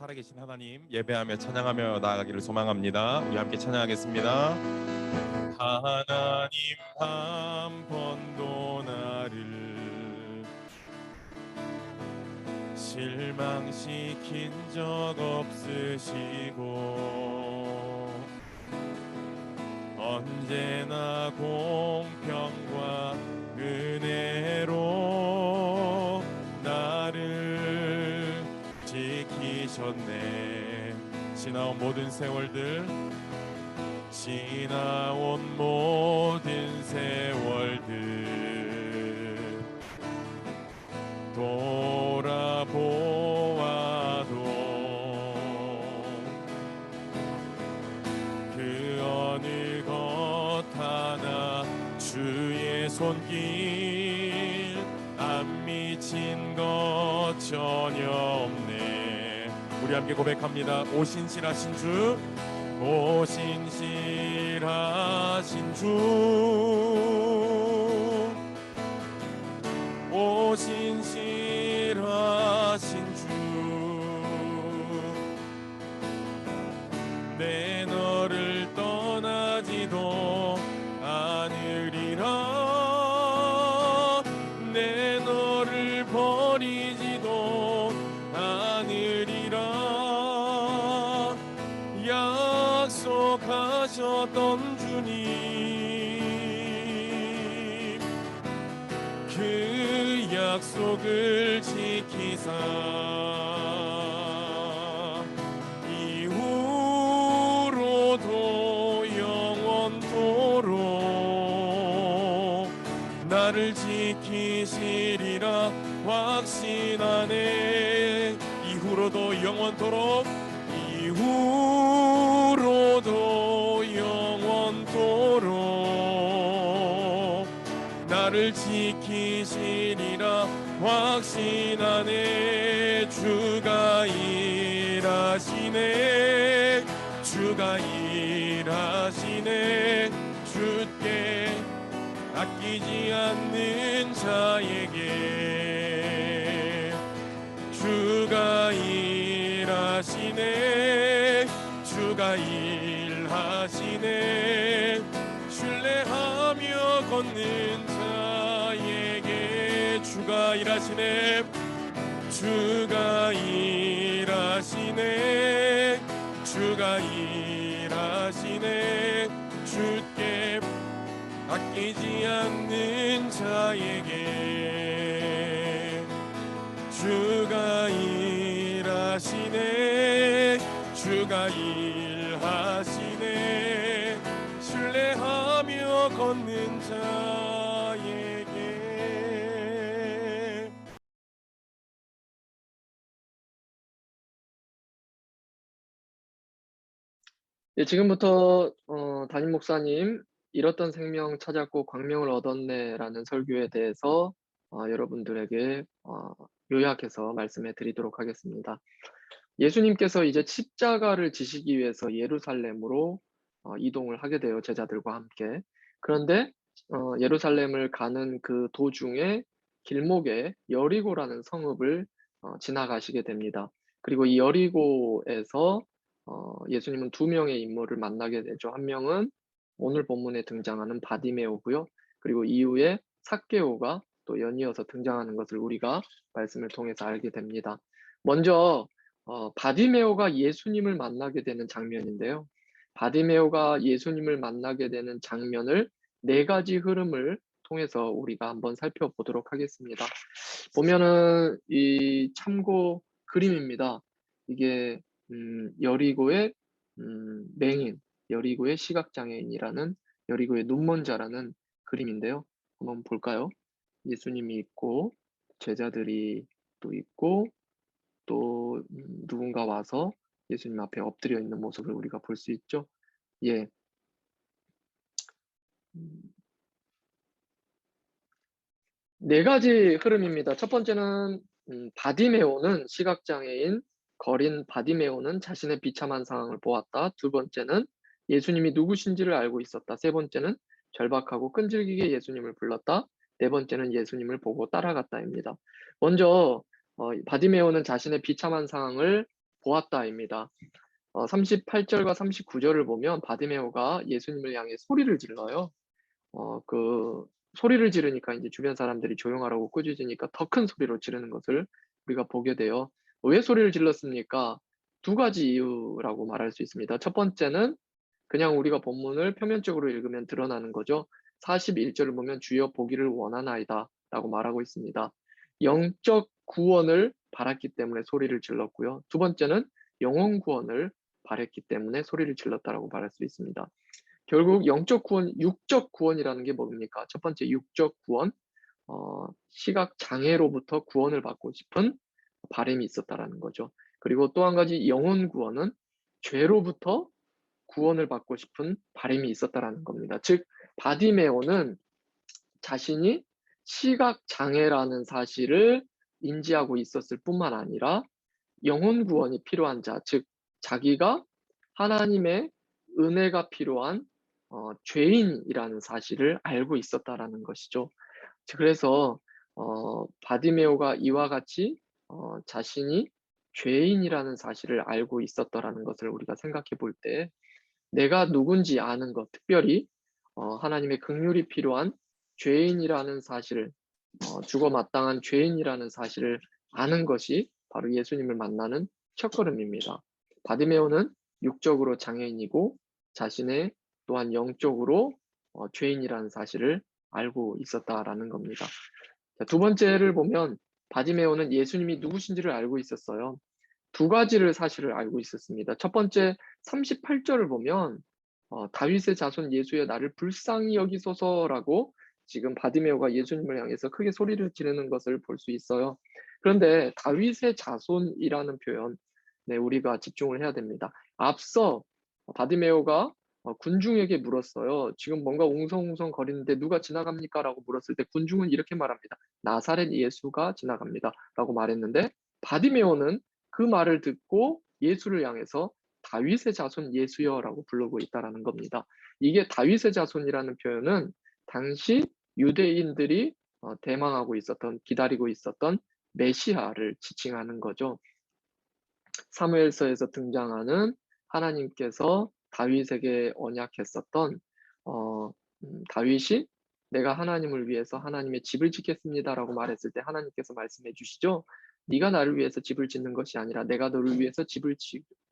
살아계신 하나님 예배하며 찬양하며 나아가기를 소망합니다. 우리 함께 찬양하겠습니다. 하나님 한 번도 나를 실망시킨 적 없으시고 언제나 공평과 은혜로 나를 지키셨네. 지나온 모든 세월들 돌아보아도 그 어느 것 하나 주의 손길 안 미친 것 전혀 없네. 우리 함께 고백합니다. 오신실하신 주, 오신실하신 주, 오신실하신 주, 내 너를 떠나지도 않으리라, 내 너를 버리지도 않으리라 약속하셨던 주님, 그 약속을 지키사 이후로도 영원토록 나를 지키시리라 확신하네. 이후로도 영원토록, 이후로도 영원토록 나를 지키시리라 확신하네. 주가 일하시네, 주가 일하시네. 주께 아끼지 않는 자에게 주가 일하시네, 주가 일하시네. 신뢰하며 걷는 자에게 주가 일하시네, 주가 일하시네, 주가 일하시네. 주께 아끼지 않는 자에게 주가 일하시네, 주가 일하시네. 신뢰하며 걷는 자에게. 예, 지금부터 담임 목사님 잃었던 생명 찾았고 광명을 얻었네라는 설교에 대해서 여러분들에게 요약해서 말씀해 드리도록 하겠습니다. 예수님께서 이제 십자가를 지시기 위해서 예루살렘으로 이동을 하게 돼요, 제자들과 함께. 그런데 예루살렘을 가는 그 도중에 길목에 여리고라는 성읍을 지나가시게 됩니다. 그리고 이 여리고에서 예수님은 두 명의 인물을 만나게 되죠. 한 명은 오늘 본문에 등장하는 바디메오고요. 그리고 이후에 삭개오가 또 연이어서 등장하는 것을 우리가 말씀을 통해서 알게 됩니다. 먼저 바디메오가 예수님을 만나게 되는 장면인데요. 바디메오가 예수님을 만나게 되는 장면을 네 가지 흐름을 통해서 우리가 한번 살펴보도록 하겠습니다. 보면은 이 참고 그림입니다. 이게 여리고의 맹인, 여리고의 시각장애인이라는, 여리고의 눈먼자라는 그림인데요. 한번 볼까요? 예수님이 있고 제자들이 또 있고 또 누군가 와서 예수님 앞에 엎드려 있는 모습을 우리가 볼 수 있죠. 예. 네 가지 흐름입니다. 첫 번째는 바디메오는, 시각장애인 거린 바디메오는 자신의 비참한 상황을 보았다. 두 번째는 예수님이 누구신지를 알고 있었다. 세 번째는 절박하고 끈질기게 예수님을 불렀다. 네 번째는 예수님을 보고 따라갔다입니다. 먼저 바디메오는 자신의 비참한 상황을 보았다입니다. 38절과 39절을 보면 바디메오가 예수님을 향해 소리를 질러요. 그 소리를 지르니까 이제 주변 사람들이 조용하라고 꾸짖으니까 더 큰 소리로 지르는 것을 우리가 보게 돼요. 왜 소리를 질렀습니까? 두 가지 이유라고 말할 수 있습니다. 첫 번째는 그냥 우리가 본문을 표면적으로 읽으면 드러나는 거죠. 41절을 보면 주여 보기를 원하나이다 라고 말하고 있습니다. 영적 구원을 바랐기 때문에 소리를 질렀고요. 두 번째는 영혼 구원을 바랬기 때문에 소리를 질렀다라고 말할 수 있습니다. 결국 영적 구원, 육적 구원이라는 게 뭡니까? 첫 번째 육적 구원, 시각 장애로부터 구원을 받고 싶은 바람이 있었다라는 거죠. 그리고 또 한 가지 영혼 구원은 죄로부터 구원을 받고 싶은 바람이 있었다라는 겁니다. 즉 바디메오는 자신이 시각 장애라는 사실을 인지하고 있었을 뿐만 아니라 영혼 구원이 필요한 자, 즉 자기가 하나님의 은혜가 필요한 죄인이라는 사실을 알고 있었다라는 것이죠. 그래서 바디메오가 이와 같이 자신이 죄인이라는 사실을 알고 있었더라는 것을 우리가 생각해 볼 때 내가 누군지 아는 것, 특별히 하나님의 긍휼이 필요한 죄인이라는 사실을 죽어 마땅한 죄인이라는 사실을 아는 것이 바로 예수님을 만나는 첫걸음입니다. 바디메오는 육적으로 장애인이고 자신의 또한 영적으로 죄인이라는 사실을 알고 있었다라는 겁니다. 자, 두 번째를 보면 바디메오는 예수님이 누구신지를 알고 있었어요. 두 가지를 사실을 알고 있었습니다. 첫 번째 38절을 보면 다윗의 자손 예수여 나를 불쌍히 여기소서라고 지금 바디메오가 예수님을 향해서 크게 소리를 지르는 것을 볼 수 있어요. 그런데 다윗의 자손이라는 표현, 네, 우리가 집중을 해야 됩니다. 앞서 바디메오가 군중에게 물었어요. 지금 뭔가 웅성웅성 거리는데 누가 지나갑니까? 라고 물었을 때 군중은 이렇게 말합니다. 나사렛 예수가 지나갑니다. 라고 말했는데 바디메오는 그 말을 듣고 예수를 향해서 다윗의 자손 예수여라고 부르고 있다라는 겁니다. 이게 다윗의 자손이라는 표현은 당시 유대인들이 대망하고 있었던, 기다리고 있었던 메시아를 지칭하는 거죠. 사무엘서에서 등장하는 하나님께서 다윗에게 언약했었던 다윗이 내가 하나님을 위해서 하나님의 집을 짓겠습니다라고 말했을 때 하나님께서 말씀해 주시죠. 네가 나를 위해서 집을 짓는 것이 아니라 내가 너를 위해서 집을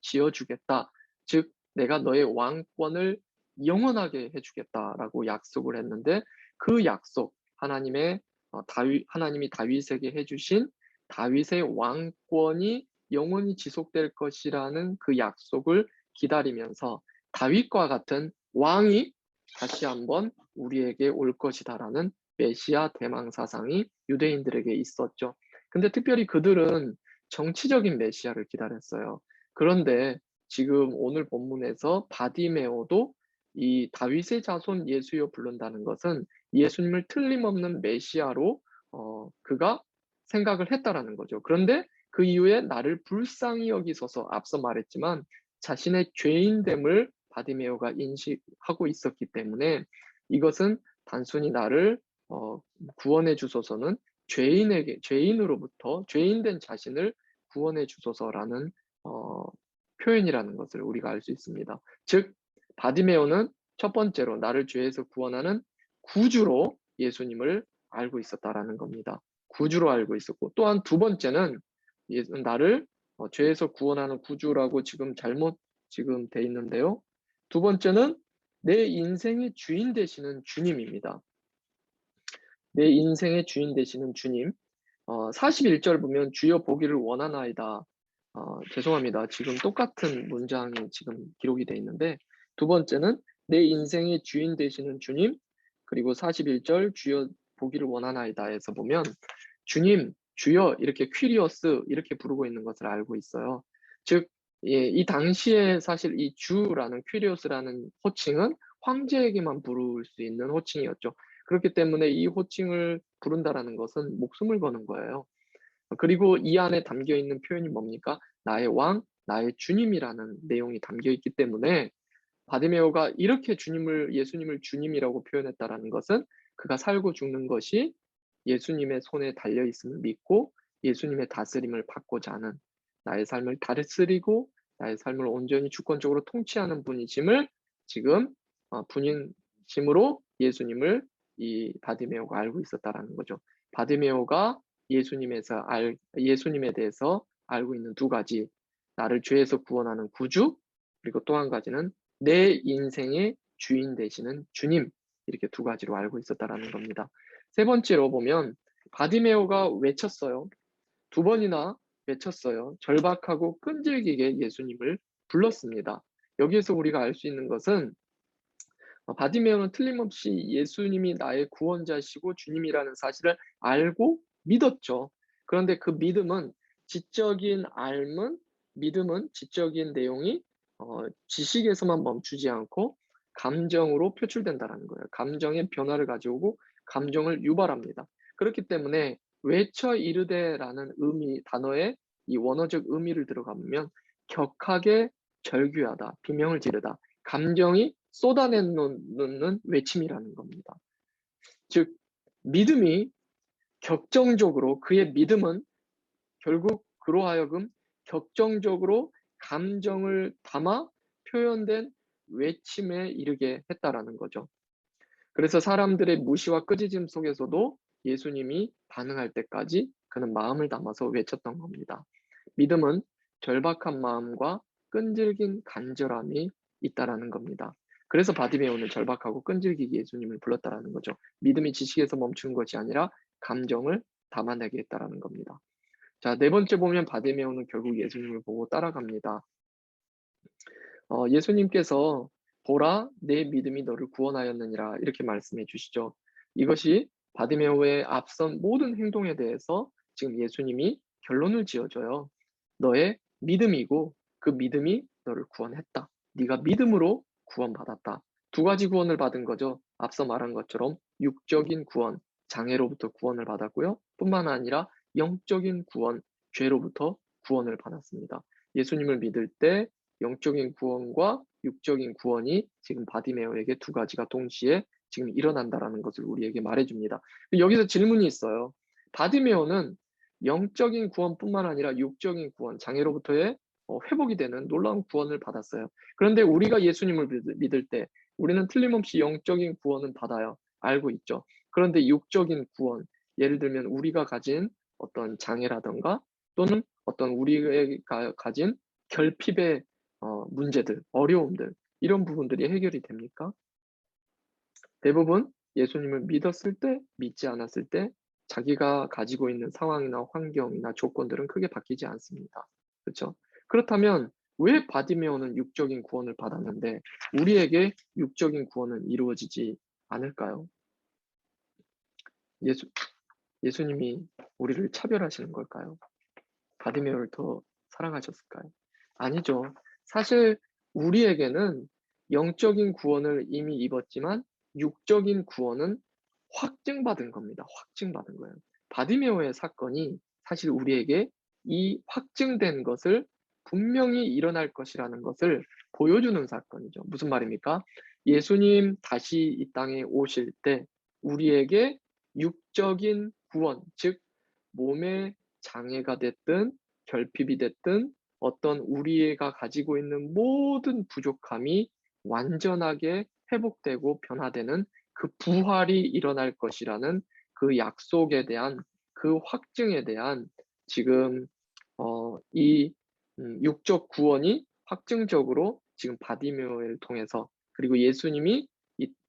지어주겠다. 즉 내가 너의 왕권을 영원하게 해주겠다라고 약속을 했는데 그 약속 하나님이 다윗에게 해주신 다윗의 왕권이 영원히 지속될 것이라는 그 약속을 기다리면서 다윗과 같은 왕이 다시 한번 우리에게 올 것이다라는 메시아 대망 사상이 유대인들에게 있었죠. 근데 특별히 그들은 정치적인 메시아를 기다렸어요. 그런데 지금 오늘 본문에서 바디메오도 이 다윗의 자손 예수여 부른다는 것은 예수님을 틀림없는 메시아로 그가 생각을 했다라는 거죠. 그런데 그 이후에 나를 불쌍히 여기소서 앞서 말했지만 자신의 죄인됨을 바디메오가 인식하고 있었기 때문에 이것은 단순히 나를 구원해 주소서는 죄인으로부터 죄인된 자신을 구원해 주소서라는 표현이라는 것을 우리가 알 수 있습니다. 즉 바디메오는 첫 번째로 나를 죄에서 구원하는 구주로 예수님을 알고 있었다라는 겁니다. 구주로 알고 있었고 또한 두 번째는 나를 죄에서 구원하는 구주라고 잘못 돼 있는데요. 두 번째는 내 인생의 주인 되시는 주님입니다. 내 인생의 주인 되시는 주님. 41절 보면 주여 보기를 원하나이다. 죄송합니다. 지금 똑같은 문장이 지금 기록이 돼 있는데 두 번째는 내 인생의 주인 되시는 주님, 그리고 41절 주여 보기를 원하나이다에서 보면 주님, 주여 이렇게 퀴리오스 이렇게 부르고 있는 것을 알고 있어요. 즉 이 당시에 사실 이 주라는 퀴리오스라는 호칭은 황제에게만 부를 수 있는 호칭이었죠. 그렇기 때문에 이 호칭을 부른다라는 것은 목숨을 거는 거예요. 그리고 이 안에 담겨 있는 표현이 뭡니까? 나의 왕, 나의 주님이라는 내용이 담겨 있기 때문에 바디메오가 이렇게 예수님을 주님이라고 표현했다라는 것은 그가 살고 죽는 것이 예수님의 손에 달려 있음을 믿고 예수님의 다스림을 받고자 하는 나의 삶을 다스리고 나의 삶을 온전히 주권적으로 통치하는 분이심을 지금 분이심으로 예수님을 이 바디메오가 알고 있었다라는 거죠. 바디메오가 예수님에 대해서 알고 있는 두 가지, 나를 죄에서 구원하는 구주, 그리고 또 한 가지는 내 인생의 주인 되시는 주님, 이렇게 두 가지로 알고 있었다라는 겁니다. 세 번째로 보면 바디메오가 외쳤어요. 두 번이나 외쳤어요. 절박하고 끈질기게 예수님을 불렀습니다. 여기에서 우리가 알 수 있는 것은 바디메오는 틀림없이 예수님이 나의 구원자시고 주님이라는 사실을 알고 믿었죠. 그런데 그 믿음은 지적인 내용이 지식에서만 멈추지 않고 감정으로 표출된다라는 거예요. 감정의 변화를 가져오고 감정을 유발합니다. 그렇기 때문에 외쳐 이르되라는 단어의 이 원어적 의미를 들어가면 격하게 절규하다, 비명을 지르다, 감정이 쏟아내놓는 외침이라는 겁니다. 즉 믿음이 그의 믿음은 결국 그로 하여금 격정적으로 감정을 담아 표현된 외침에 이르게 했다라는 거죠. 그래서 사람들의 무시와 꾸짖음 속에서도 예수님이 반응할 때까지 그는 마음을 담아서 외쳤던 겁니다. 믿음은 절박한 마음과 끈질긴 간절함이 있다라는 겁니다. 그래서 바디메오는 절박하고 끈질기게 예수님을 불렀다라는 거죠. 믿음이 지식에서 멈추는 것이 아니라 감정을 담아내게 했다라는 겁니다. 자, 네 번째 보면 바디메오는 결국 예수님을 보고 따라갑니다. 예수님께서 보라, 내 믿음이 너를 구원하였느니라 이렇게 말씀해 주시죠. 이것이 바디메오의 앞선 모든 행동에 대해서 지금 예수님이 결론을 지어줘요. 너의 믿음이고 그 믿음이 너를 구원했다. 네가 믿음으로 구원받았다. 두 가지 구원을 받은 거죠. 앞서 말한 것처럼 육적인 구원, 장애로부터 구원을 받았고요. 뿐만 아니라 영적인 구원, 죄로부터 구원을 받았습니다. 예수님을 믿을 때 영적인 구원과 육적인 구원이 지금 바디메오에게 두 가지가 동시에 지금 일어난다라는 것을 우리에게 말해줍니다. 여기서 질문이 있어요. 바디메오는 영적인 구원뿐만 아니라 육적인 구원, 장애로부터의 회복이 되는 놀라운 구원을 받았어요. 그런데 우리가 예수님을 믿을 때 우리는 틀림없이 영적인 구원은 받아요. 알고 있죠. 그런데 육적인 구원, 예를 들면 우리가 가진 어떤 장애라든가 또는 어떤 우리가 가진 결핍의 문제들, 어려움들, 이런 부분들이 해결이 됩니까? 대부분 예수님을 믿었을 때, 믿지 않았을 때 자기가 가지고 있는 상황이나 환경이나 조건들은 크게 바뀌지 않습니다. 그렇죠? 그렇다면 왜 바디메오는 육적인 구원을 받았는데 우리에게 육적인 구원은 이루어지지 않을까요? 예수님이 우리를 차별하시는 걸까요? 바디메오를 더 사랑하셨을까요? 아니죠. 사실 우리에게는 영적인 구원을 이미 입었지만 육적인 구원은 확증받은 겁니다. 확증받은 거예요. 바디메오의 사건이 사실 우리에게 이 확증된 것을 분명히 일어날 것이라는 것을 보여주는 사건이죠. 무슨 말입니까? 예수님 다시 이 땅에 오실 때 우리에게 육적인 구원, 즉 몸의 장애가 됐든 결핍이 됐든 어떤 우리가 가지고 있는 모든 부족함이 완전하게 회복되고 변화되는 그 부활이 일어날 것이라는 그 약속에 대한 그 확증에 대한 지금 이 육적 구원이 확증적으로 지금 바디메오를 통해서 그리고 예수님이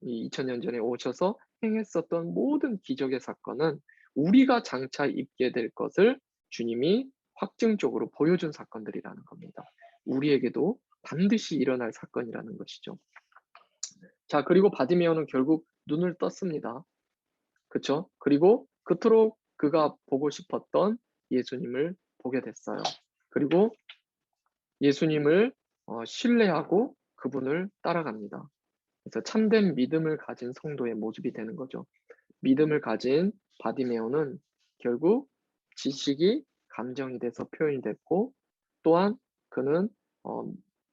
2000년 전에 오셔서 행했었던 모든 기적의 사건은 우리가 장차 입게 될 것을 주님이 확증적으로 보여준 사건들이라는 겁니다. 우리에게도 반드시 일어날 사건이라는 것이죠. 자, 그리고 바디메오는 결국 눈을 떴습니다. 그쵸? 그리고 그토록 그가 보고 싶었던 예수님을 보게 됐어요. 그리고 예수님을 신뢰하고 그분을 따라갑니다. 그래서 참된 믿음을 가진 성도의 모습이 되는 거죠. 믿음을 가진 바디메오는 결국 지식이 감정이 돼서 표현이 됐고 또한 그는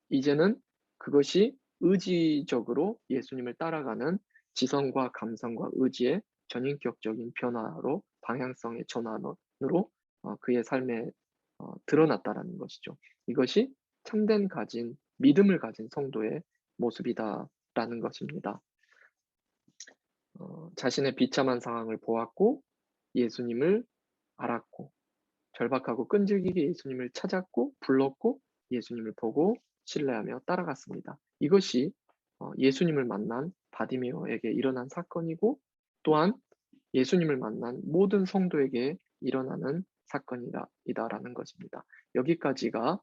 이제는 그것이 의지적으로 예수님을 따라가는 지성과 감성과 의지의 전인격적인 변화로 방향성의 전환으로 그의 삶에 드러났다라는 것이죠. 이것이 참된 믿음을 가진 성도의 모습이다라는 것입니다. 자신의 비참한 상황을 보았고 예수님을 알았고 절박하고 끈질기게 예수님을 찾았고 불렀고 예수님을 보고 신뢰하며 따라갔습니다. 이것이 예수님을 만난 바디메오에게 일어난 사건이고 또한 예수님을 만난 모든 성도에게 일어나는 사건이다라는 것입니다. 여기까지가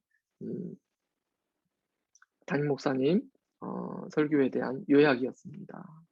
담임 목사님 설교에 대한 요약이었습니다.